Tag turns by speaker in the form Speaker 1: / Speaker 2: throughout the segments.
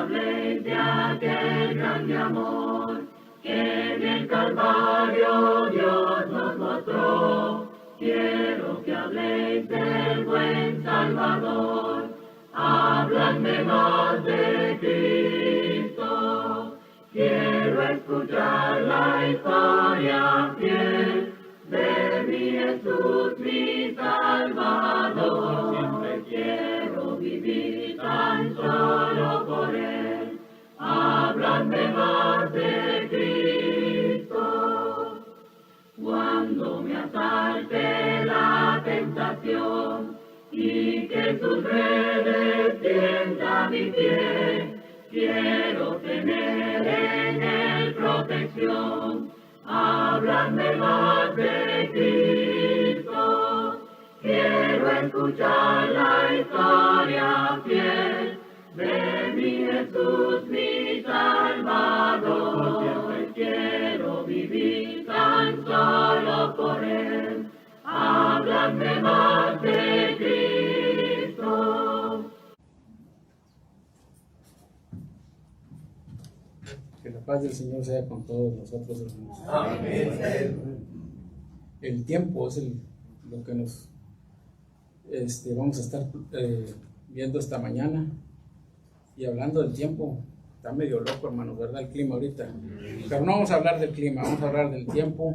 Speaker 1: habléis de aquel grande amor que en el Calvario Dios nos mostró. Quiero que habléis del buen Salvador, habladme más de Cristo. Quiero escuchar la historia fiel de mi Jesús, mi Salvador. Siempre quiero vivir tan solo por Él. Habladme más de Cristo. Cuando me asalte la tentación y que sus redes tienda mi pie, quiero tener en Él protección. Háblame más de Cristo. Quiero escuchar la historia fiel de mi Jesús, mi Salvador. Siempre quiero vivir tan solo por Él. Háblame más de Cristo.
Speaker 2: Que la paz del Señor sea con todos nosotros, hermanos.
Speaker 3: Amén.
Speaker 2: El tiempo es lo que nos vamos a estar viendo esta mañana. Y hablando del tiempo, está medio loco, hermanos, ¿verdad? El clima ahorita. Pero no vamos a hablar del clima, vamos a hablar del tiempo.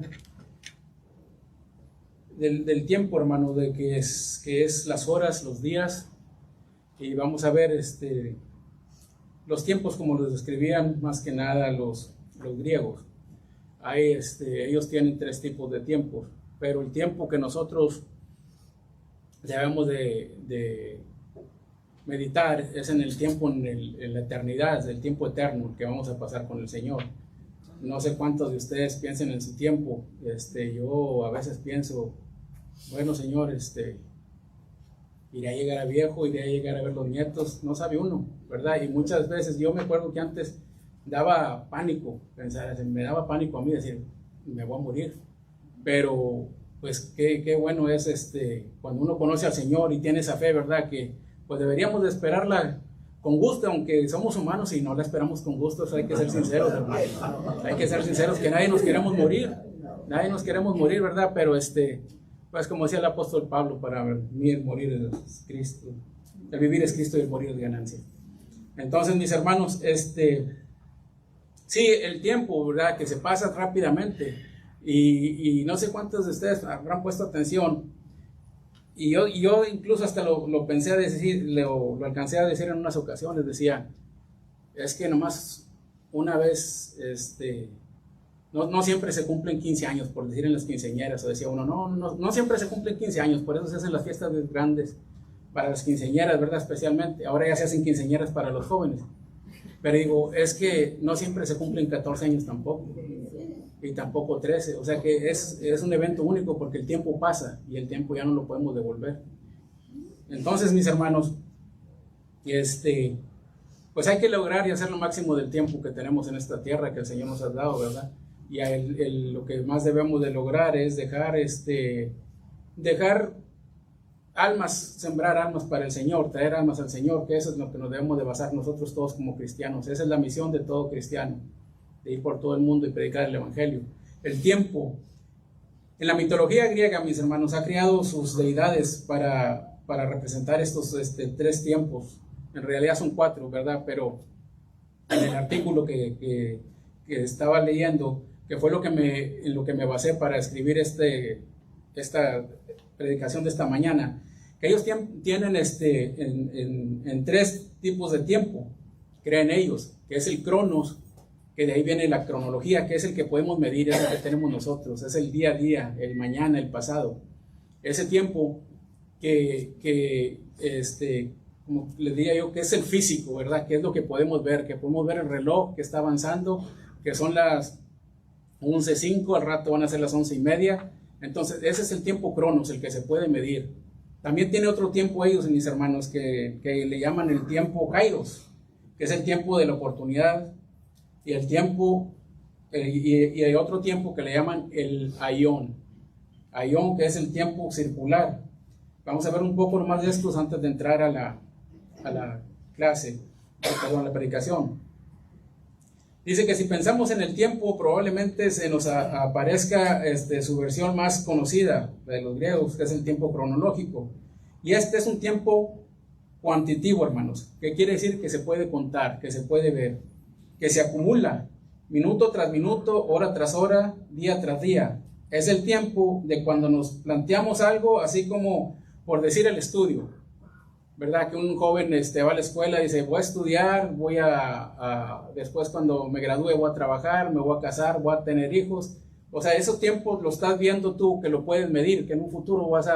Speaker 2: Del tiempo, hermano, de que es las horas, los días. Y vamos a ver los tiempos como los describían más que nada los griegos. Ellos tienen 3 tipos de tiempos, pero el tiempo que nosotros debemos de meditar es en el tiempo, en la eternidad, el tiempo eterno que vamos a pasar con el Señor. No sé cuántos de ustedes piensen en su tiempo. Yo a veces pienso, bueno, Señor, iré a llegar a viejo, iré a llegar a ver los nietos, no sabe uno, ¿verdad? Y muchas veces yo me acuerdo que antes daba pánico, me daba pánico a mí decir, me voy a morir. Pero pues qué bueno es cuando uno conoce al Señor y tiene esa fe, ¿verdad? Que pues deberíamos de esperarla con gusto, aunque somos humanos y no la esperamos con gusto. Eso hay que ser sinceros, hermano. Hay que ser sinceros que nadie nos queremos morir, ¿verdad? Pero pues como decía el apóstol Pablo, para mí el morir es Cristo, el vivir es Cristo y el morir es ganancia. Entonces, mis hermanos, sí, el tiempo, ¿verdad? Que se pasa rápidamente y no sé cuántos de ustedes habrán puesto atención. Y yo incluso hasta lo pensé a decir, lo alcancé a decir en unas ocasiones, decía, es que nomás una vez, no siempre se cumplen 15 años, por decir en las quinceañeras, o decía uno, no siempre se cumplen 15 años, por eso se hacen las fiestas grandes para las quinceañeras, ¿verdad? Especialmente, ahora ya se hacen quinceañeras para los jóvenes, pero digo, es que no siempre se cumplen 14 años tampoco, y tampoco 13, o sea que es un evento único porque el tiempo pasa y el tiempo ya no lo podemos devolver. Entonces, mis hermanos, pues hay que lograr y hacer lo máximo del tiempo que tenemos en esta tierra que el Señor nos ha dado, ¿verdad? Y lo que más debemos de lograr es dejar almas, sembrar almas para el Señor, traer almas al Señor, que eso es lo que nos debemos de basar nosotros todos como cristianos. Esa es la misión de todo cristiano, de ir por todo el mundo y predicar el Evangelio. El tiempo, en la mitología griega, mis hermanos, ha creado sus deidades para representar estos 3 tiempos. En realidad son 4, ¿verdad? Pero en el artículo que estaba leyendo, que fue en lo que me basé para escribir esta predicación de esta mañana, que ellos tienen en 3 tipos de tiempo, creen ellos, que es el cronos, que de ahí viene la cronología, que es el que podemos medir, es el que tenemos nosotros, es el día a día, el mañana, el pasado. Ese tiempo como les diría yo, que es el físico, ¿verdad? Que es lo que podemos ver, el reloj que está avanzando, que son las 11:05, al rato van a ser las 11:30. Entonces, ese es el tiempo cronos, el que se puede medir. También tiene otro tiempo ellos, mis hermanos, que le llaman el tiempo kairos, que es el tiempo de la oportunidad, y el tiempo, y hay otro tiempo que le llaman el aión, que es el tiempo circular. Vamos a ver un poco más de estos antes de entrar a la clase. la predicación. Dice que si pensamos en el tiempo, probablemente se nos aparezca su versión más conocida de los griegos, que es el tiempo cronológico. Y este es un tiempo cuantitativo, hermanos, que quiere decir que se puede contar, que se puede ver, que se acumula minuto tras minuto, hora tras hora, día tras día. Es el tiempo de cuando nos planteamos algo, así como por decir el estudio, ¿verdad? Que un joven va a la escuela y dice, voy a estudiar, después cuando me gradúe voy a trabajar, me voy a casar, voy a tener hijos. O sea, esos tiempos lo estás viendo tú, que lo puedes medir, que en un futuro vas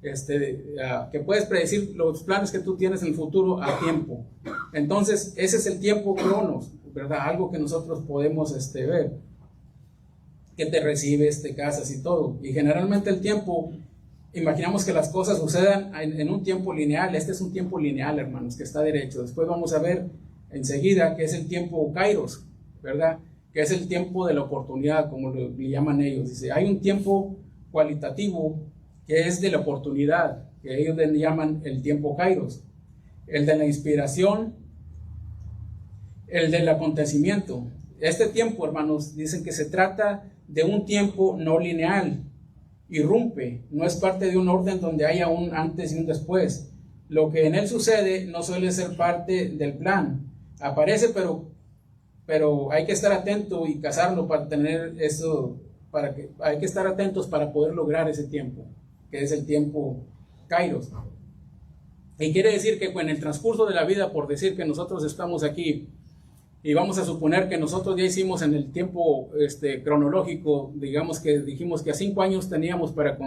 Speaker 2: que puedes predecir los planes que tú tienes en el futuro a tiempo. Entonces, ese es el tiempo cronos, ¿verdad? Algo que nosotros podemos ver, que te recibes, te casas y todo. Y generalmente el tiempo, imaginamos que las cosas sucedan en un tiempo lineal. Este es un tiempo lineal, hermanos, que está derecho. Después vamos a ver enseguida que es el tiempo kairos, ¿verdad? Que es el tiempo de la oportunidad, como le llaman ellos. Dice, hay un tiempo cualitativo que es de la oportunidad, que ellos le llaman el tiempo kairos. El de la inspiración, el del acontecimiento. Este tiempo, hermanos, dicen que se trata de un tiempo no lineal. Irrumpe, no es parte de un orden donde haya un antes y un después. Lo que en él sucede no suele ser parte del plan. Aparece, pero hay que estar atento y cazarlo para tener eso, hay que estar atentos para poder lograr ese tiempo, que es el tiempo kairos. Y quiere decir que en el transcurso de la vida, por decir que nosotros estamos aquí, y vamos a suponer que nosotros ya hicimos en el tiempo cronológico, digamos que dijimos que a 5 años teníamos para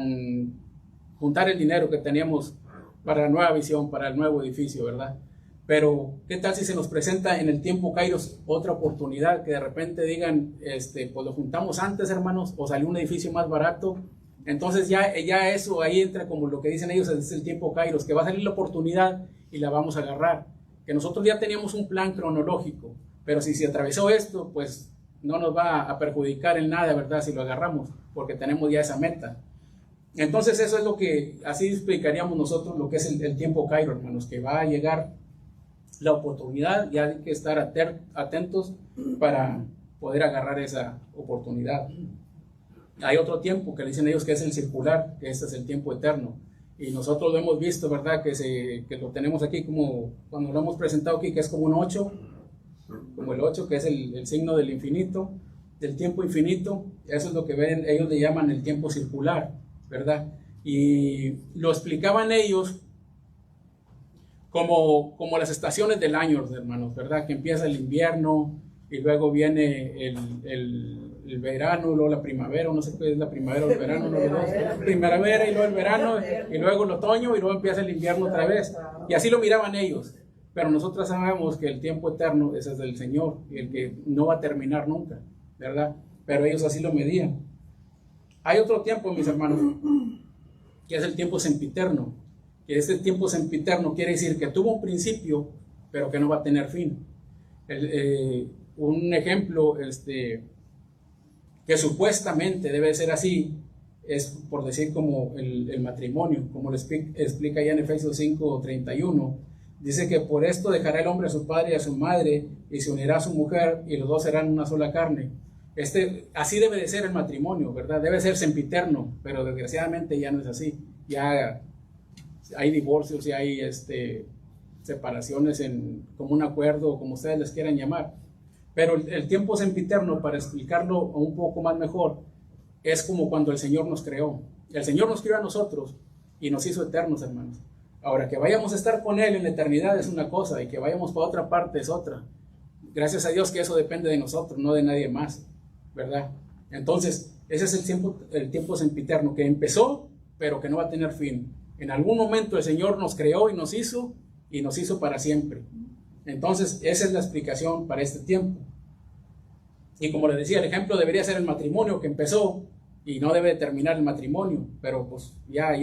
Speaker 2: juntar el dinero que teníamos para la nueva visión, para el nuevo edificio, ¿verdad? Pero, ¿qué tal si se nos presenta en el tiempo kairos otra oportunidad, que de repente digan, pues lo juntamos antes, hermanos, o salió un edificio más barato? Entonces ya eso ahí entra como lo que dicen ellos, es el tiempo kairos, que va a salir la oportunidad y la vamos a agarrar. Que nosotros ya teníamos un plan cronológico, pero si se atravesó esto, pues no nos va a perjudicar en nada, ¿verdad? Si lo agarramos, porque tenemos ya esa meta. Entonces eso es lo que, así explicaríamos nosotros lo que es el tiempo kairos, hermanos, que va a llegar la oportunidad y hay que estar atentos para poder agarrar esa oportunidad. Hay otro tiempo que le dicen ellos que es el circular, que este es el tiempo eterno. Y nosotros lo hemos visto, ¿verdad? Que lo tenemos aquí como, cuando lo hemos presentado aquí, que es como un 8, como el 8, que es el signo del infinito, del tiempo infinito. Eso es lo que ven, ellos le llaman el tiempo circular, ¿verdad? Y lo explicaban ellos como las estaciones del año, hermanos, ¿verdad? Que empieza el invierno y luego viene el verano, luego la primavera, no sé qué es la primavera o el verano, la primavera y luego el verano y luego el otoño y luego empieza el invierno otra vez. Y así lo miraban ellos. Pero nosotros sabemos que el tiempo eterno ese es del Señor y el que no va a terminar nunca, ¿verdad? Pero ellos así lo medían. Hay otro tiempo, mis hermanos, que es el tiempo sempiterno. Que este tiempo sempiterno quiere decir que tuvo un principio, pero que no va a tener fin. Un ejemplo que supuestamente debe ser así es, por decir, como el matrimonio, como lo explica ya en Efesios 5:31. Dice que por esto dejará el hombre a su padre y a su madre y se unirá a su mujer y los dos serán una sola carne. Así debe de ser el matrimonio, ¿verdad? Debe ser sempiterno, pero desgraciadamente ya no es así. Ya hay divorcios y hay separaciones en común acuerdo, como ustedes les quieran llamar. Pero el tiempo sempiterno, para explicarlo un poco más mejor, es como cuando el Señor nos creó. El Señor nos creó a nosotros y nos hizo eternos, hermanos. Ahora, que vayamos a estar con Él en la eternidad es una cosa y que vayamos para otra parte es otra. Gracias a Dios que eso depende de nosotros, no de nadie más, ¿verdad? Entonces, ese es el tiempo sempiterno que empezó, pero que no va a tener fin. En algún momento el Señor nos creó y nos hizo para siempre. Entonces, esa es la explicación para este tiempo. Y como les decía, el ejemplo debería ser el matrimonio que empezó y no debe terminar el matrimonio, pero pues ya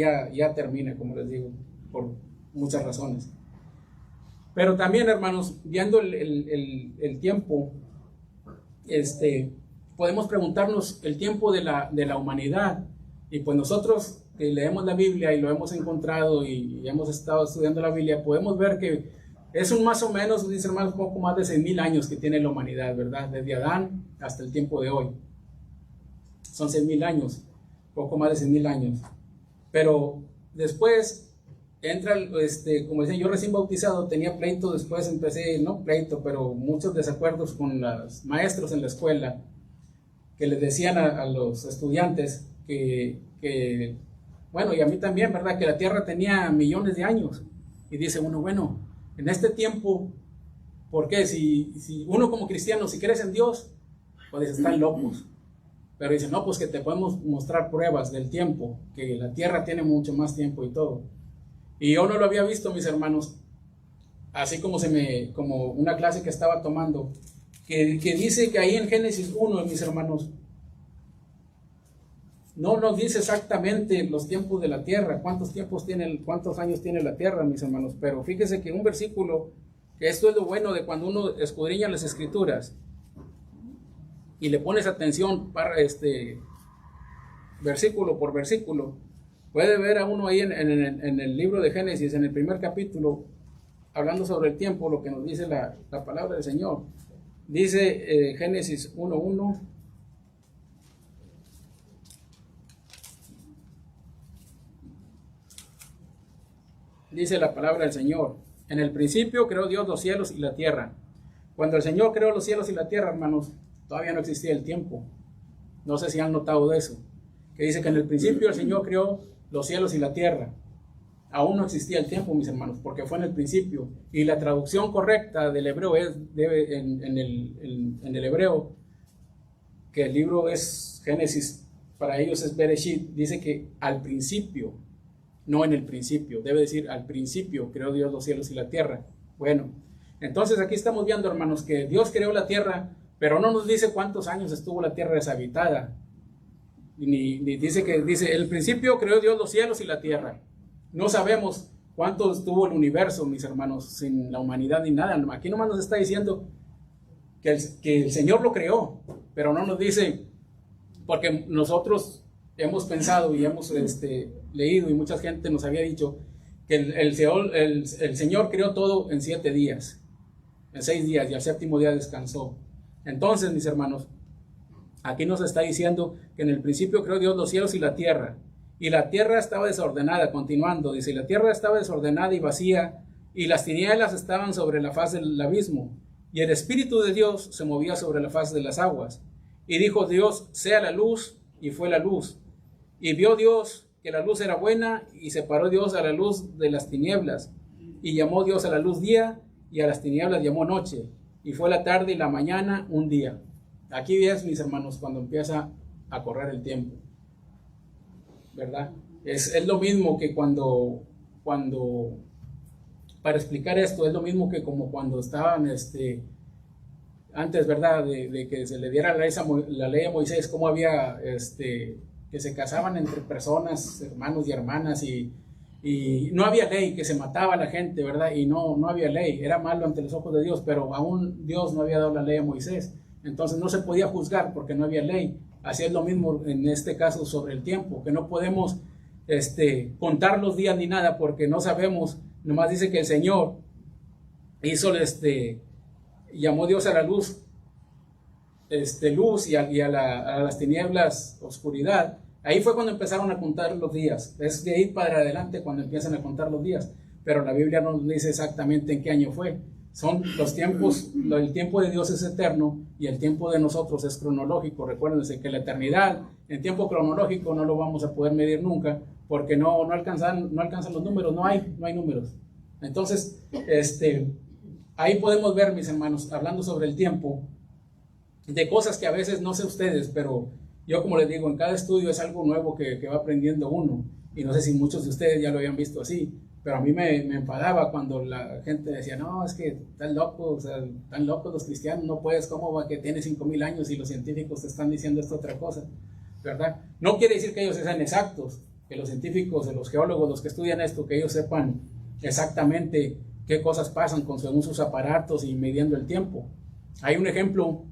Speaker 2: termina, como les digo, por muchas razones. Pero también, hermanos, viendo el tiempo, podemos preguntarnos el tiempo de la humanidad. Y pues nosotros que leemos la Biblia y lo hemos encontrado y hemos estado estudiando la Biblia, podemos ver que Es un más o menos, dice hermanos, un poco más de 6,000 años que tiene la humanidad, ¿verdad? Desde Adán hasta el tiempo de hoy. Son 6,000 años, poco más de 6,000 años. Pero después entra, como decía, yo recién bautizado, tenía pleito, después empecé, no pleito, pero muchos desacuerdos con los maestros en la escuela, que les decían a los estudiantes bueno, y a mí también, ¿verdad? Que la Tierra tenía millones de años. Y dice uno, bueno, en este tiempo, ¿por qué? Si uno como cristiano, si crees en Dios, pues están locos. Pero dice, no, pues que te podemos mostrar pruebas del tiempo, que la Tierra tiene mucho más tiempo y todo. Y yo no lo había visto, mis hermanos, así como una clase que estaba tomando, que dice que ahí en Génesis 1, mis hermanos, no nos dice exactamente los tiempos de la Tierra, cuántos años tiene la Tierra, mis hermanos, pero fíjese que un versículo, que esto es lo bueno de cuando uno escudriña las Escrituras, y le pones atención para versículo por versículo, puede ver a uno ahí en el libro de Génesis, en el primer capítulo, hablando sobre el tiempo, lo que nos dice la palabra del Señor. Dice Génesis 1:1, dice la palabra del Señor: en el principio creó Dios los cielos y la tierra. Cuando el Señor creó los cielos y la tierra, hermanos, todavía no existía el tiempo. No sé si han notado de eso, que dice que en el principio el Señor creó los cielos y la tierra. Aún no existía el tiempo, mis hermanos, porque fue en el principio. Y la traducción correcta del hebreo en el hebreo, que el libro es Génesis, para ellos es Bereshit, dice que al principio, no en el principio, debe decir al principio creó Dios los cielos y la tierra. Bueno, entonces aquí estamos viendo, hermanos, que Dios creó la tierra, pero no nos dice cuántos años estuvo la tierra deshabitada. Ni dice el principio creó Dios los cielos y la tierra. No sabemos cuánto estuvo el universo, mis hermanos, sin la humanidad ni nada. Aquí nomás nos está diciendo que el Señor lo creó, pero no nos dice, porque nosotros hemos pensado y hemos leído, y mucha gente nos había dicho que el Señor creó todo en 7 días, en 6 días, y al 7º día descansó. Entonces, mis hermanos, aquí nos está diciendo que en el principio creó Dios los cielos y la tierra estaba desordenada, continuando, dice, la tierra estaba desordenada y vacía, y las tinieblas estaban sobre la faz del abismo, y el Espíritu de Dios se movía sobre la faz de las aguas. Y dijo Dios, sea la luz, y fue la luz. Y vio Dios que la luz era buena, y separó Dios a la luz de las tinieblas. Y llamó Dios a la luz día, y a las tinieblas llamó noche. Y fue la tarde y la mañana un día. Aquí es, mis hermanos, cuando empieza a correr el tiempo, ¿verdad? Es lo mismo que cuando, para explicar esto, es lo mismo que como cuando estaban, antes, ¿verdad? De que se le diera la ley a Moisés, cómo había, que se casaban entre personas, hermanos y hermanas, y no había ley, que se mataba a la gente, ¿verdad? Y no había ley, era malo ante los ojos de Dios, pero aún Dios no había dado la ley a Moisés, entonces no se podía juzgar porque no había ley. Así es lo mismo en este caso sobre el tiempo, que no podemos contar los días ni nada porque no sabemos. Nomás dice que el Señor hizo, llamó Dios a la luz, luz, y a las tinieblas oscuridad. Ahí fue cuando empezaron a contar los días. Es de ahí para adelante cuando empiezan a contar los días, pero la Biblia no nos dice exactamente en qué año fue. Son los tiempos, el tiempo de Dios es eterno y el tiempo de nosotros es cronológico. Recuérdense que la eternidad en tiempo cronológico no lo vamos a poder medir nunca porque no alcanzan los números, no hay números. Entonces, ahí podemos ver, mis hermanos, hablando sobre el tiempo, de cosas que a veces no sé ustedes, pero yo, como les digo, en cada estudio es algo nuevo que va aprendiendo uno, y no sé si muchos de ustedes ya lo habían visto así. Pero a mí me enfadaba cuando la gente decía, no, es que están locos, están locos los cristianos, no puedes, ¿cómo va que tiene 5,000 años y los científicos te están diciendo esta otra cosa? ¿Verdad? No quiere decir que ellos sean exactos, que los científicos, los geólogos, los que estudian esto, que ellos sepan exactamente qué cosas pasan según sus aparatos y midiendo el tiempo. Hay un ejemplo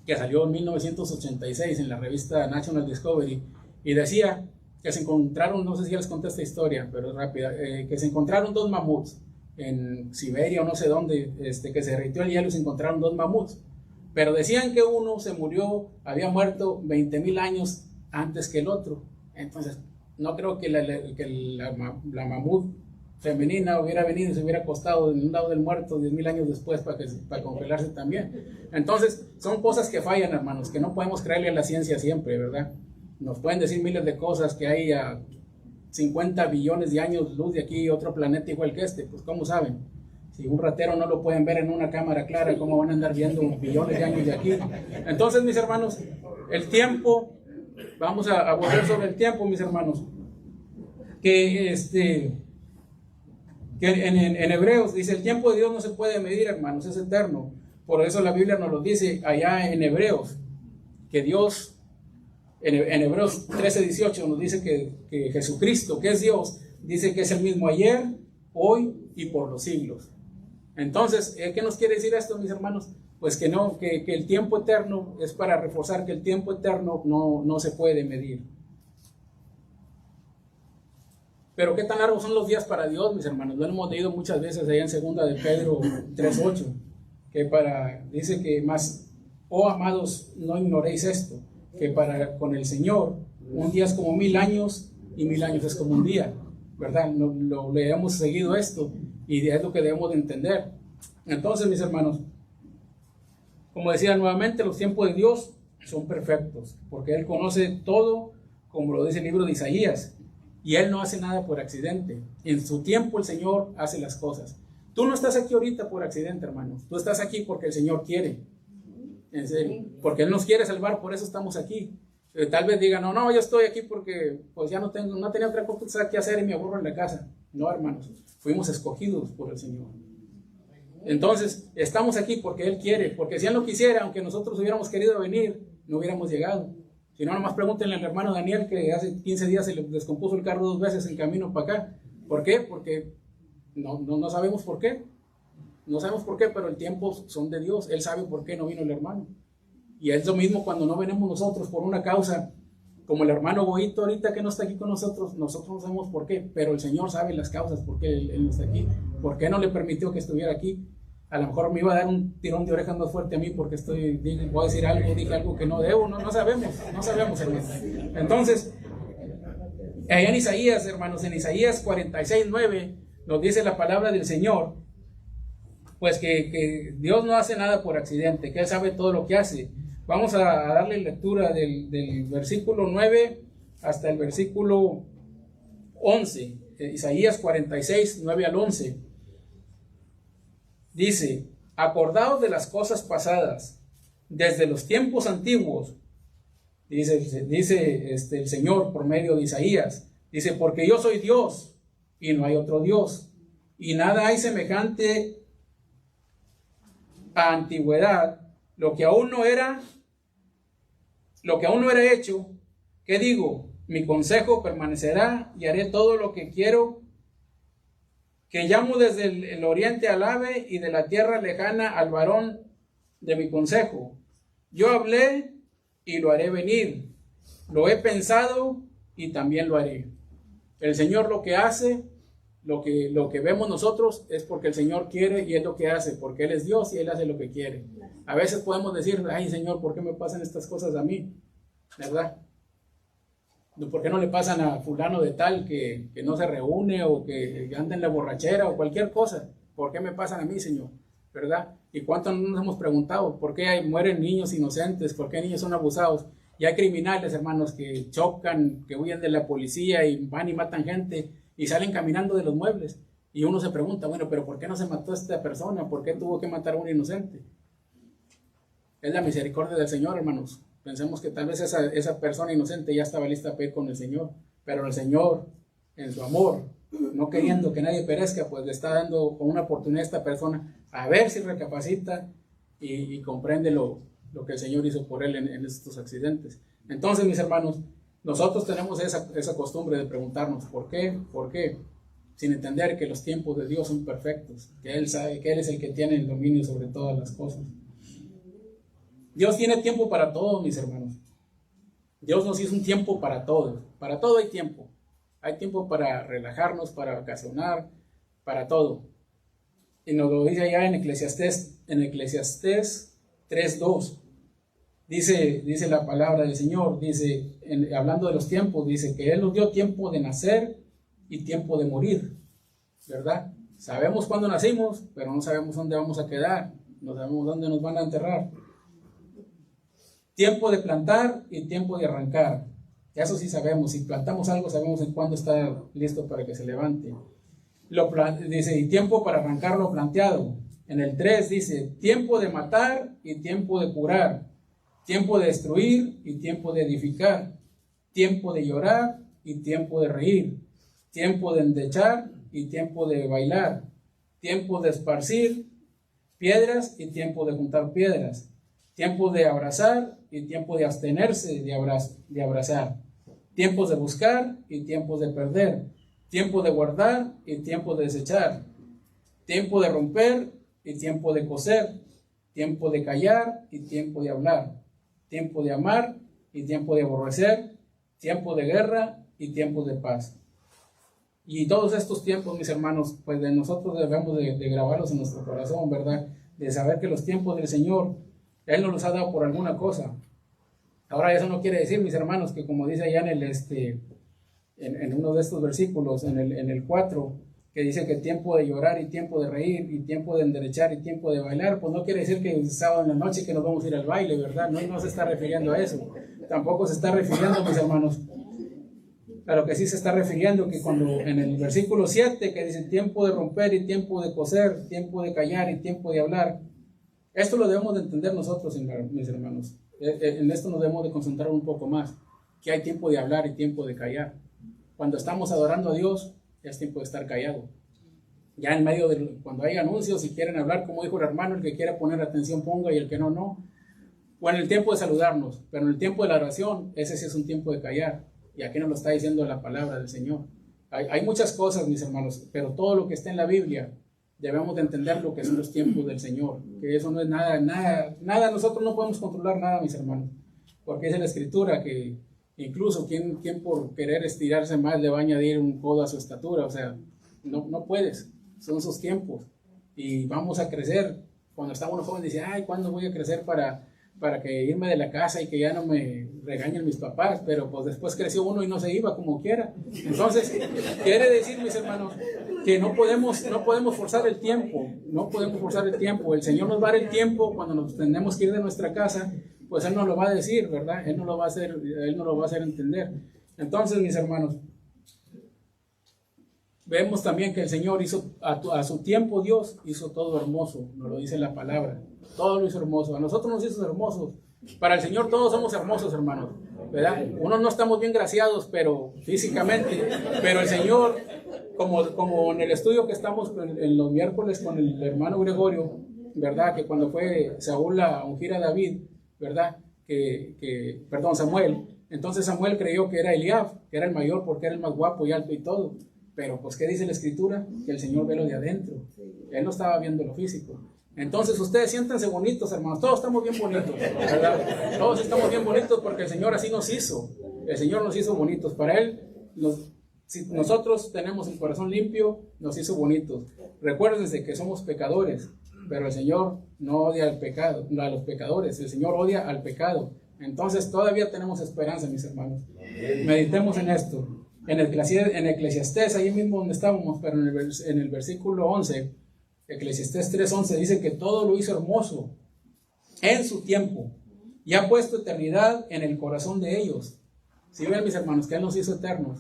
Speaker 2: que salió en 1986 en la revista National Discovery y decía que se encontraron, no sé si ya les conté esta historia, pero es rápida, que se encontraron 2 mamuts en Siberia o no sé dónde, que se derritió el hielo y se encontraron 2 mamuts. Pero decían que uno se murió, había muerto 20,000 años antes que el otro. Entonces, no creo que la mamut femenina hubiera venido y se hubiera acostado en un lado del muerto 10,000 años después para congelarse también. Entonces, son cosas que fallan, hermanos, que no podemos creerle a la ciencia siempre, ¿verdad? Nos pueden decir miles de cosas, que hay a 50 billones de años luz de aquí, otro planeta igual que pues ¿cómo saben? Si un ratero no lo pueden ver en una cámara clara, ¿cómo van a andar viendo billones de años de aquí? Entonces, mis hermanos, el tiempo, vamos a volver sobre el tiempo, mis hermanos, que en Hebreos dice, el tiempo de Dios no se puede medir, hermanos, es eterno. Por eso la Biblia nos lo dice allá en Hebreos, que Dios, en Hebreos 13:18 nos dice que Jesucristo, que es Dios, dice que es el mismo ayer, hoy y por los siglos. Entonces, ¿qué nos quiere decir esto, mis hermanos? Pues que el tiempo eterno es para reforzar que el tiempo eterno no se puede medir. Pero ¿qué tan largos son los días para Dios, mis hermanos? Lo hemos leído muchas veces allá en 2 de Pedro 3:8, que dice que más, oh amados, no ignoréis esto, que con el Señor un día es como 1,000 años y 1,000 años es como un día, ¿verdad? Le hemos seguido esto y es lo que debemos de entender. Entonces, mis hermanos, como decía nuevamente, los tiempos de Dios son perfectos, porque Él conoce todo, como lo dice el libro de Isaías, y Él no hace nada por accidente. En su tiempo el Señor hace las cosas. Tú no estás aquí ahorita por accidente, hermanos. Tú estás aquí porque el Señor quiere. En serio. Porque Él nos quiere salvar, por eso estamos aquí. Tal vez digan, no, yo estoy aquí porque pues ya no tenía otra cosa que hacer y me aburro en la casa. No, hermanos. Fuimos escogidos por el Señor. Entonces, estamos aquí porque Él quiere. Porque si Él no quisiera, aunque nosotros hubiéramos querido venir, no hubiéramos llegado. Si no, nomás pregúntenle al hermano Daniel, que hace 15 días se le descompuso el carro 2 veces en camino para acá. ¿Por qué? Porque no sabemos por qué. No sabemos por qué, pero el tiempo son de Dios. Él sabe por qué no vino el hermano. Y es lo mismo cuando no venimos nosotros por una causa, como el hermano Goito ahorita que no está aquí con nosotros no sabemos por qué, pero el Señor sabe las causas por qué él no está aquí. ¿Por qué no le permitió que estuviera aquí? A lo mejor me iba a dar un tirón de orejas más fuerte a mí porque voy a decir algo, dije algo que no debo, no sabemos, hermanos. Entonces, allá en Isaías, hermanos, en Isaías 46:9 nos dice la palabra del Señor, pues que Dios no hace nada por accidente, que Él sabe todo lo que hace. Vamos a darle lectura del versículo 9 hasta el versículo 11, Isaías 46, 9 al 11. Dice, acordaos de las cosas pasadas, desde los tiempos antiguos, dice el Señor por medio de Isaías, dice, porque yo soy Dios y no hay otro Dios, y nada hay semejante a antigüedad, lo que aún no era hecho, ¿qué digo? Mi consejo permanecerá y haré todo lo que quiero, que llamo desde el oriente al ave y de la tierra lejana al varón de mi consejo. Yo hablé y lo haré venir, lo he pensado y también lo haré. El Señor lo que hace, lo que vemos nosotros es porque el Señor quiere y es lo que hace, porque Él es Dios y Él hace lo que quiere. A veces podemos decir, ay Señor, ¿por qué me pasan estas cosas a mí? ¿Verdad? ¿Por qué no le pasan a fulano de tal que no se reúne o que anda en la borrachera o cualquier cosa? ¿Por qué me pasan a mí, Señor? ¿Verdad? ¿Y cuánto nos hemos preguntado? ¿Por qué mueren niños inocentes? ¿Por qué niños son abusados? Y hay criminales, hermanos, que chocan, que huyen de la policía y van y matan gente y salen caminando de los muebles. Y uno se pregunta, bueno, pero ¿por qué no se mató a esta persona? ¿Por qué tuvo que matar a un inocente? Es la misericordia del Señor, hermanos. Pensemos que tal vez esa persona inocente ya estaba lista para ir con el Señor, pero el Señor, en su amor, no queriendo que nadie perezca, pues le está dando una oportunidad a esta persona a ver si recapacita y comprende lo que el Señor hizo por él en estos accidentes. Entonces, mis hermanos, nosotros tenemos esa costumbre de preguntarnos ¿por qué? ¿Por qué? Sin entender que los tiempos de Dios son perfectos, que Él sabe que Él es el que tiene el dominio sobre todas las cosas. Dios tiene tiempo para todo, mis hermanos. Dios nos hizo un tiempo para todo hay tiempo. Hay tiempo para relajarnos, para vacacionar, para todo. y nos lo dice allá en Eclesiastés 3:2. Dice la palabra del Señor, dice, hablando de los tiempos, dice que Él nos dio tiempo de nacer y tiempo de morir, ¿verdad? Sabemos cuándo nacimos, pero no sabemos dónde vamos a quedar, no sabemos dónde nos van a enterrar. Tiempo de plantar y tiempo de arrancar. Eso sí sabemos, si plantamos algo sabemos en cuándo está listo para que se levante. Dice, y tiempo para arrancar lo planteado. En el 3 dice, tiempo de matar y tiempo de curar, tiempo de destruir y tiempo de edificar, tiempo de llorar y tiempo de reír, tiempo de endechar y tiempo de bailar, tiempo de esparcir piedras y tiempo de juntar piedras, tiempo de abrazar y tiempo de abstenerse de abrazar, tiempos de buscar y tiempos de perder, tiempo de guardar y tiempo de desechar, tiempo de romper y tiempo de coser, tiempo de callar y tiempo de hablar, tiempo de amar y tiempo de aborrecer, tiempo de guerra y tiempo de paz. Y todos estos tiempos, mis hermanos, pues de nosotros debemos de grabarlos en nuestro corazón, ¿verdad? De saber que los tiempos del Señor, Él nos los ha dado por alguna cosa. Ahora eso no quiere decir, mis hermanos, que como dice allá en uno de estos versículos, en el 4, que dice que tiempo de llorar y tiempo de reír y tiempo de enderechar y tiempo de bailar, pues no quiere decir que el sábado en la noche que nos vamos a ir al baile, ¿verdad? No se está refiriendo a eso. Tampoco se está refiriendo, mis hermanos, a lo que sí se está refiriendo, que cuando en el versículo 7, que dice tiempo de romper y tiempo de coser, tiempo de callar y tiempo de hablar, esto lo debemos de entender nosotros, mis hermanos. En esto nos debemos de concentrar un poco más, que hay tiempo de hablar y tiempo de callar. Cuando estamos adorando a Dios, es tiempo de estar callado. Ya en medio de cuando hay anuncios, si quieren hablar, como dijo el hermano, el que quiera poner atención ponga y el que no, no. O en el tiempo de saludarnos, pero en el tiempo de la oración, ese sí es un tiempo de callar. Y aquí nos lo está diciendo la palabra del Señor. Hay muchas cosas, mis hermanos, pero todo lo que está en la Biblia, debemos de entender lo que son los tiempos del Señor. Que eso no es nada, nosotros no podemos controlar nada, mis hermanos. Porque dice la Escritura que incluso quien por querer estirarse más le va a añadir un codo a su estatura. O sea, no puedes, son sus tiempos. Y vamos a crecer. Cuando está uno joven dice, ay, ¿cuándo voy a crecer para que irme de la casa y que ya no me regañen mis papás? Pero pues después creció uno y no se iba como quiera. Entonces, quiere decir, mis hermanos, que no podemos forzar el tiempo, no podemos forzar el tiempo. El Señor nos va a dar el tiempo cuando nos tenemos que ir de nuestra casa, pues Él nos lo va a decir, ¿verdad? Él nos lo va a hacer entender. Entonces, mis hermanos, vemos también que el Señor hizo, a su tiempo Dios hizo todo hermoso, nos lo dice la palabra. Todo lo hizo hermoso. A nosotros nos hizo hermosos. Para el Señor todos somos hermosos, hermanos, ¿verdad? Unos no estamos bien graciados, pero físicamente, pero el Señor, como en el estudio que estamos en los miércoles con el hermano Gregorio, ¿verdad? Que cuando fue Saúl a ungir a David, ¿verdad? Samuel. Entonces Samuel creyó que era Eliab, que era el mayor porque era el más guapo y alto y todo. Pero pues, ¿qué dice la Escritura? Que el Señor ve lo de adentro. Él no estaba viendo lo físico. Entonces ustedes siéntanse bonitos, hermanos. Todos estamos bien bonitos, ¿verdad? Todos estamos bien bonitos porque el Señor así nos hizo. El Señor nos hizo bonitos. Para Él, si nosotros tenemos el corazón limpio, nos hizo bonitos. Recuérdense que somos pecadores, pero el Señor no odia al pecado, no a los pecadores. El Señor odia al pecado. Entonces todavía tenemos esperanza, mis hermanos. Meditemos en esto. En Eclesiastés, ahí mismo donde estábamos, pero en el versículo 11, Eclesiastés 3:11 dice que todo lo hizo hermoso en su tiempo y ha puesto eternidad en el corazón de ellos. Si ven, mis hermanos, que Él nos hizo eternos,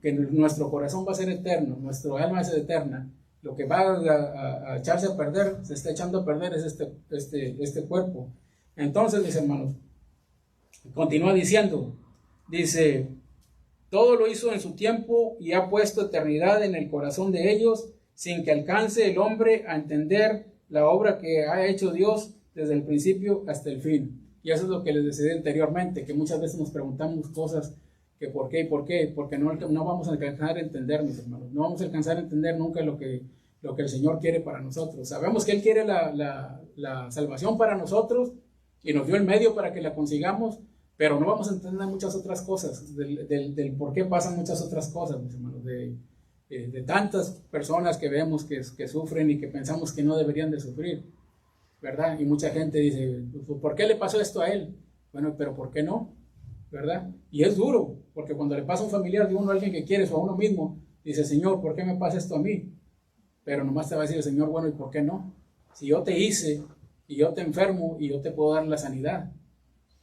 Speaker 2: que nuestro corazón va a ser eterno, nuestro alma es eterna. Lo que va a echarse a perder, se está echando a perder es este cuerpo. Entonces, mis hermanos, continúa diciendo, dice, todo lo hizo en su tiempo y ha puesto eternidad en el corazón de ellos, sin que alcance el hombre a entender la obra que ha hecho Dios desde el principio hasta el fin. Y eso es lo que les decía anteriormente, que muchas veces nos preguntamos cosas que por qué, porque no vamos a alcanzar a entender, mis hermanos. No vamos a alcanzar a entender nunca lo que el Señor quiere para nosotros. Sabemos que Él quiere la salvación para nosotros y nos dio el medio para que la consigamos, pero no vamos a entender muchas otras cosas, del por qué pasan muchas otras cosas, mis hermanos, de tantas personas que vemos que sufren y que pensamos que no deberían de sufrir, ¿verdad? Y mucha gente dice, ¿por qué le pasó esto a él? Bueno, pero ¿por qué no? ¿Verdad? Y es duro, porque cuando le pasa a un familiar de uno, a alguien que quieres o a uno mismo, dice, Señor, ¿por qué me pasa esto a mí? Pero nomás te va a decir el Señor, bueno, ¿y por qué no? Si yo te hice y yo te enfermo y yo te puedo dar la sanidad.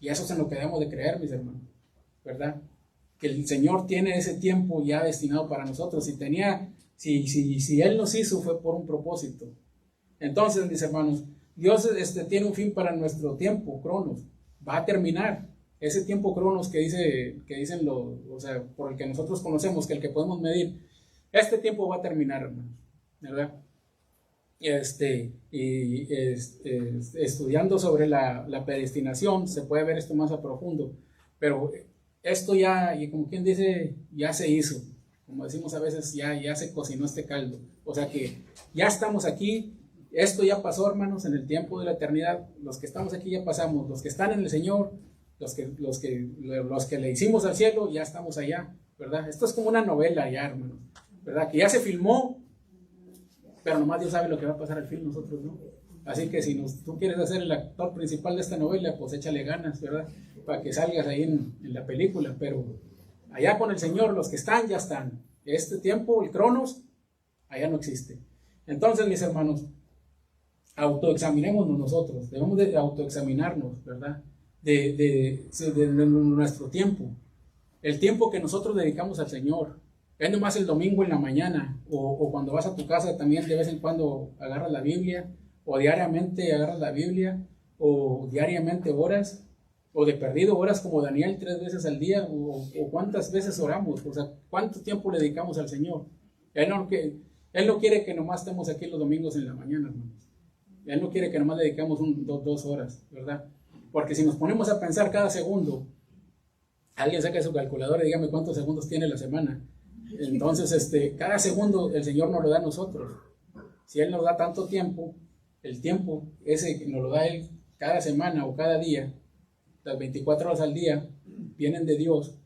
Speaker 2: Y eso es en lo que debemos de creer, mis hermanos, ¿verdad? Que el Señor tiene ese tiempo ya destinado para nosotros. Si Él nos hizo fue por un propósito. Entonces, mis hermanos, Dios tiene un fin para nuestro tiempo, Cronos. Va a terminar. Ese tiempo Cronos que dicen o sea, por el que nosotros conocemos, que el que podemos medir, este tiempo va a terminar, hermanos, ¿verdad? Estudiando sobre la predestinación se puede ver esto más a profundo, pero esto ya, y como quien dice, ya se hizo, como decimos a veces, ya se cocinó este caldo, o sea que ya estamos aquí, esto ya pasó, hermanos, en el tiempo de la eternidad. Los que estamos aquí ya pasamos, los que están en el Señor, los que le hicimos al cielo, ya estamos allá, ¿verdad? Esto es como una novela ya, hermanos, ¿verdad? Que ya se filmó, pero nomás Dios sabe lo que va a pasar al fin, nosotros no. Así que si tú quieres ser el actor principal de esta novela, pues échale ganas, ¿verdad? Para que salgas ahí en la película, pero allá con el Señor, los que están, ya están. Este tiempo, el Cronos, allá no existe. Entonces, mis hermanos, autoexaminémonos nosotros, debemos de autoexaminarnos, ¿verdad? De nuestro tiempo, el tiempo que nosotros dedicamos al Señor. Es nomás el domingo en la mañana, o cuando vas a tu casa también de vez en cuando agarras la Biblia, o diariamente agarras la Biblia, o diariamente oras, o de perdido oras como Daniel 3 veces al día, o cuántas veces oramos, o sea, cuánto tiempo le dedicamos al Señor. Él no quiere que nomás estemos aquí los domingos en la mañana, hermanos. Él no quiere que nomás le dedicamos 2 horas, ¿verdad? Porque si nos ponemos a pensar cada segundo, alguien saca su calculadora y dígame cuántos segundos tiene la semana. Entonces, cada segundo el Señor nos lo da a nosotros. Si Él nos da tanto tiempo, el tiempo ese que nos lo da Él cada semana o cada día, las 24 horas al día, vienen de Dios.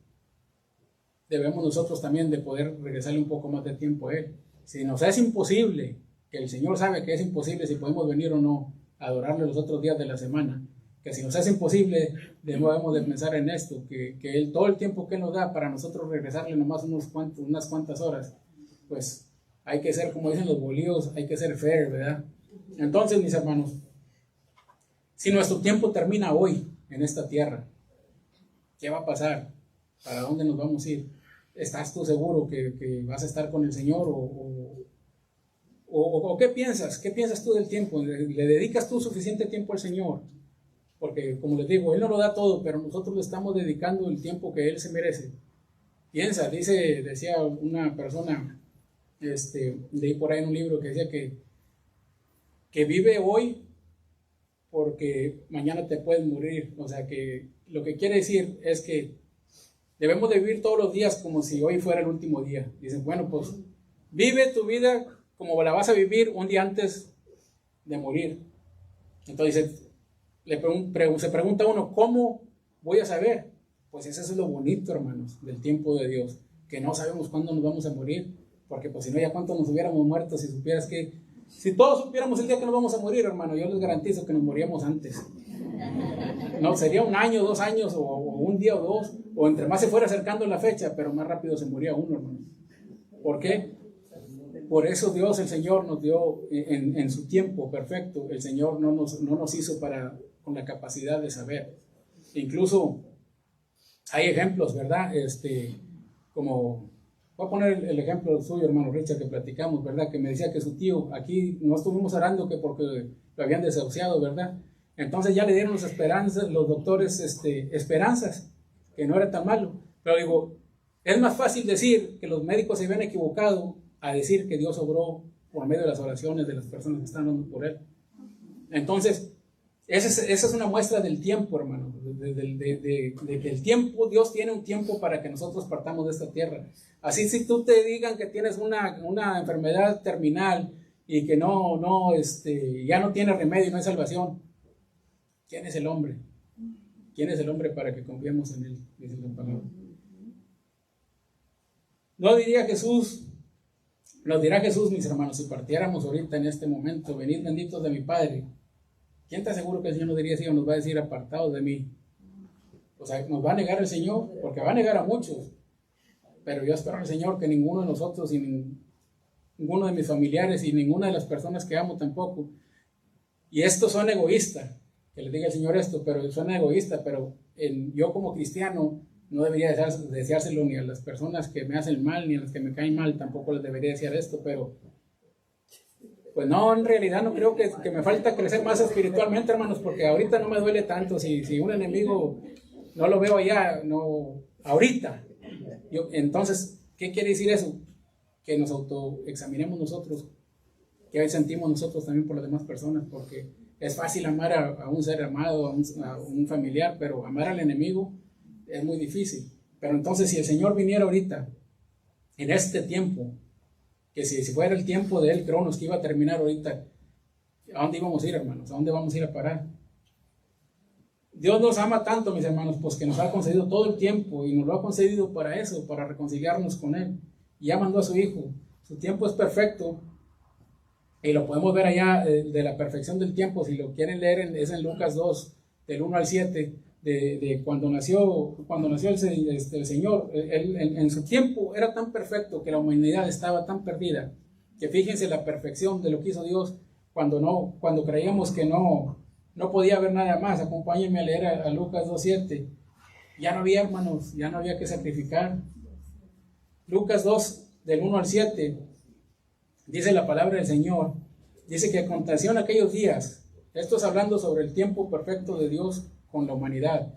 Speaker 2: Debemos nosotros también de poder regresarle un poco más de tiempo a Él. Si nos es imposible, que el Señor sabe que es imposible si podemos venir o no a adorarle los otros días de la semana, que si nos es imposible, debemos de pensar en esto, que Él, todo el tiempo que Él nos da para nosotros regresarle nomás unas cuantas horas, pues hay que ser, como dicen los bolíos, hay que ser fair, ¿verdad? Entonces, mis hermanos, si nuestro tiempo termina hoy en esta tierra, ¿qué va a pasar? ¿Para dónde nos vamos a ir? ¿Estás tú seguro que vas a estar con el Señor o qué piensas? ¿Qué piensas tú del tiempo? ¿Le dedicas tú suficiente tiempo al Señor? Porque, como les digo, Él no lo da todo, pero nosotros le estamos dedicando el tiempo que Él se merece. Piensa, decía una persona, leí por ahí en un libro que decía que vive hoy porque mañana te puedes morir. O sea, que lo que quiere decir es que debemos de vivir todos los días como si hoy fuera el último día. Dicen, bueno, pues vive tu vida como la vas a vivir un día antes de morir. Entonces, se pregunta uno, ¿cómo voy a saber? Pues eso es lo bonito, hermanos, del tiempo de Dios, que no sabemos cuándo nos vamos a morir, porque pues si no, ya cuánto nos hubiéramos muerto si supieras que, si todos supiéramos el día que nos vamos a morir, hermano, yo les garantizo que nos moríamos antes. No, sería 1 año, 2 años, o 1 día o 2, o entre más se fuera acercando la fecha, pero más rápido se moría uno, hermano. ¿Por qué? Por eso Dios, el Señor, nos dio en su tiempo perfecto. El Señor no nos hizo con la capacidad de saber. Incluso hay ejemplos, ¿verdad? Como, voy a poner el ejemplo suyo, hermano Richard, que platicamos, ¿verdad? Que me decía que su tío, aquí no estuvimos orando que porque lo habían desahuciado, ¿verdad? Entonces ya le dieron los doctores esperanzas, que no era tan malo. Pero digo, es más fácil decir que los médicos se habían equivocado a decir que Dios obró por medio de las oraciones de las personas que están orando por Él. Entonces, esa es una muestra del tiempo, hermano, de que el tiempo, Dios tiene un tiempo para que nosotros partamos de esta tierra. Así si tú te digan que tienes una enfermedad terminal y que ya no tiene remedio, no hay salvación, ¿quién es el hombre? ¿Quién es el hombre para que confiemos en Él? Dice la palabra. ¿No diría Jesús Nos dirá Jesús, mis hermanos, si partiéramos ahorita en este momento, venid benditos de mi Padre, ¿quién está seguro que el Señor nos diría así o nos va a decir apartados de mí? O sea, nos va a negar el Señor, porque va a negar a muchos. Pero yo espero al Señor que ninguno de nosotros, y ninguno de mis familiares, y ninguna de las personas que amo tampoco. Y esto suena egoísta, que le diga el Señor esto, pero suena egoísta, pero yo como cristiano no debería deseárselo ni a las personas que me hacen mal, ni a las que me caen mal, tampoco les debería desear esto, pero pues no, en realidad no creo que me falta crecer más espiritualmente, hermanos, porque ahorita no me duele tanto. Si un enemigo no lo veo allá, no, ahorita. Entonces, ¿qué quiere decir eso? Que nos autoexaminemos nosotros, que sentimos nosotros también por las demás personas, porque es fácil amar a un ser amado, a un familiar, pero amar al enemigo es muy difícil. Pero entonces, si el Señor viniera ahorita, en este tiempo, que si fuera el tiempo de él, Cronos, que iba a terminar ahorita, ¿a dónde íbamos a ir, hermanos? ¿A dónde vamos a ir a parar? Dios nos ama tanto, mis hermanos, pues que nos ha concedido todo el tiempo, y nos lo ha concedido para eso, para reconciliarnos con Él. Y ya mandó a su Hijo. Su tiempo es perfecto, y lo podemos ver allá de la perfección del tiempo. Si lo quieren leer, es en Lucas 2, del 1 al 7, de cuando nació el Señor. Él, en su tiempo era tan perfecto que la humanidad estaba tan perdida, que fíjense la perfección de lo que hizo Dios cuando creíamos que no podía haber nada más. Acompáñenme a leer a Lucas 2:7. Ya no había, hermanos, ya no había que sacrificar. Lucas 2, del 1 al 7, dice la palabra del Señor. Dice que aconteció en aquellos días, esto es hablando sobre el tiempo perfecto de Dios con la humanidad.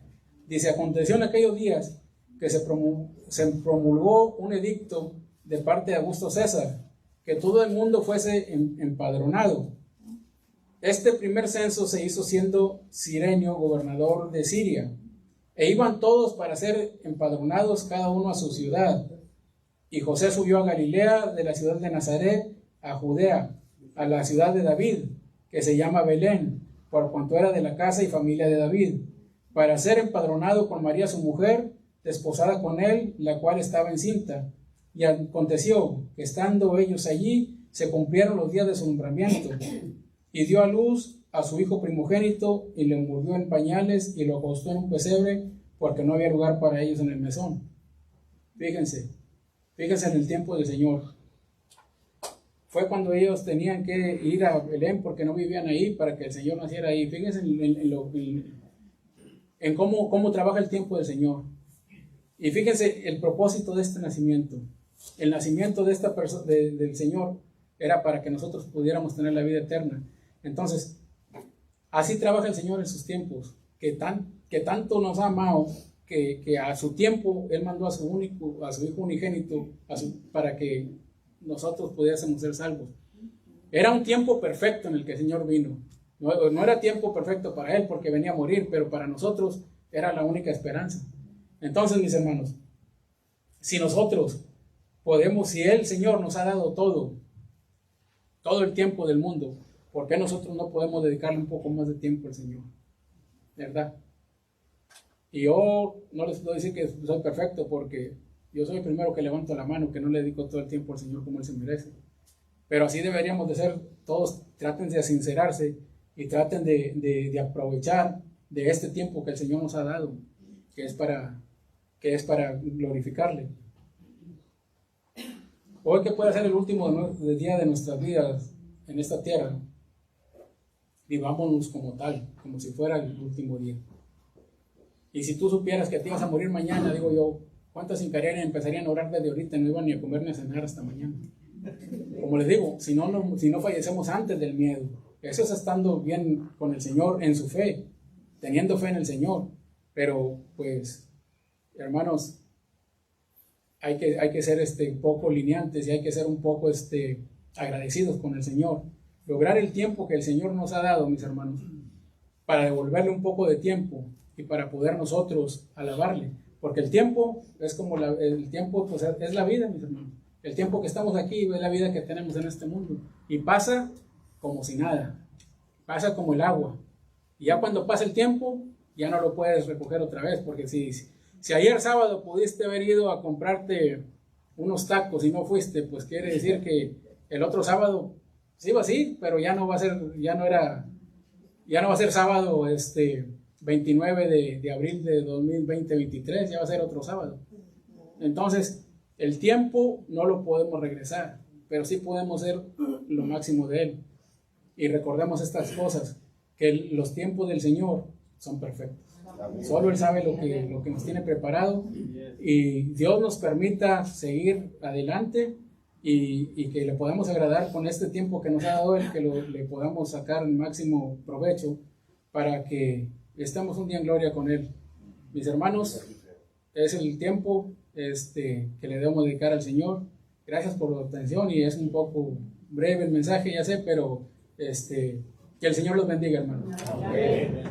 Speaker 2: Dice, aconteció en aquellos días que se promulgó un edicto de parte de Augusto César, que todo el mundo fuese empadronado. Este primer censo se hizo siendo Cirenio gobernador de Siria, e iban todos para ser empadronados, cada uno a su ciudad. Y José subió a Galilea, de la ciudad de Nazaret a Judea, a la ciudad de David, que se llama Belén, por cuanto era de la casa y familia de David, para ser empadronado con María su mujer, desposada con él, la cual estaba encinta. Y aconteció que estando ellos allí, se cumplieron los días de su nombramiento, y dio a luz a su hijo primogénito, y le envolvió en pañales, y lo acostó en un pesebre, porque no había lugar para ellos en el mesón. Fíjense en el tiempo del Señor. Fue cuando ellos tenían que ir a Belén, porque no vivían ahí, para que el Señor naciera ahí. Fíjense en cómo trabaja el tiempo del Señor. Y fíjense el propósito de este nacimiento. El nacimiento de esta persona, del Señor, era para que nosotros pudiéramos tener la vida eterna. Entonces, así trabaja el Señor en sus tiempos, que tanto nos ha amado, que a su tiempo Él mandó a su Hijo unigénito, para que nosotros pudiésemos ser salvos. Era un tiempo perfecto en el que el Señor vino. No era tiempo perfecto para Él, porque venía a morir, pero para nosotros era la única esperanza. Entonces, mis hermanos, si nosotros podemos, si el Señor nos ha dado todo el tiempo del mundo, ¿por qué nosotros no podemos dedicarle un poco más de tiempo al Señor? ¿Verdad? Y yo no les puedo decir que soy perfecto, porque yo soy el primero que levanto la mano, que no le dedico todo el tiempo al Señor como Él se merece. Pero así deberíamos de ser todos. Traten de sincerarse y traten de aprovechar de este tiempo que el Señor nos ha dado, que es para glorificarle. Hoy, que puede ser el último día de nuestras vidas en esta tierra, vivámonos como tal, como si fuera el último día. Y si tú supieras que te ibas a morir mañana, digo yo, ¿cuántas empezarían a orar desde ahorita y no iban ni a comer ni a cenar hasta mañana? Como les digo, si no fallecemos antes del miedo. Eso es estando bien con el Señor en su fe, teniendo fe en el Señor. Pero pues, hermanos, hay que ser un poco lineantes, y hay que ser un poco agradecidos con el Señor. Lograr el tiempo que el Señor nos ha dado, mis hermanos, para devolverle un poco de tiempo y para poder nosotros alabarle. Porque el tiempo es como el tiempo, pues, es la vida, mis hermanos. El tiempo que estamos aquí es la vida que tenemos en este mundo. Y pasa como si nada. Pasa como el agua. Y ya cuando pasa el tiempo, ya no lo puedes recoger otra vez. Porque si ayer sábado pudiste haber ido a comprarte unos tacos y no fuiste, pues quiere decir que el otro sábado sí iba así, pero ya no va a ser, ya no va a ser sábado 29 de abril de 2023, ya va a ser otro sábado. Entonces, el tiempo no lo podemos regresar, pero sí podemos ser lo máximo de Él. Y recordemos estas cosas, que los tiempos del Señor son perfectos. Solo Él sabe lo que nos tiene preparado, y Dios nos permita seguir adelante y que le podamos agradar con este tiempo que nos ha dado Él, que le podamos sacar el máximo provecho para que estemos un día en gloria con Él. Mis hermanos, es el tiempo que le debemos dedicar al Señor. Gracias por la atención, y es un poco breve el mensaje, ya sé, pero que el Señor los bendiga, hermanos.
Speaker 3: Amén.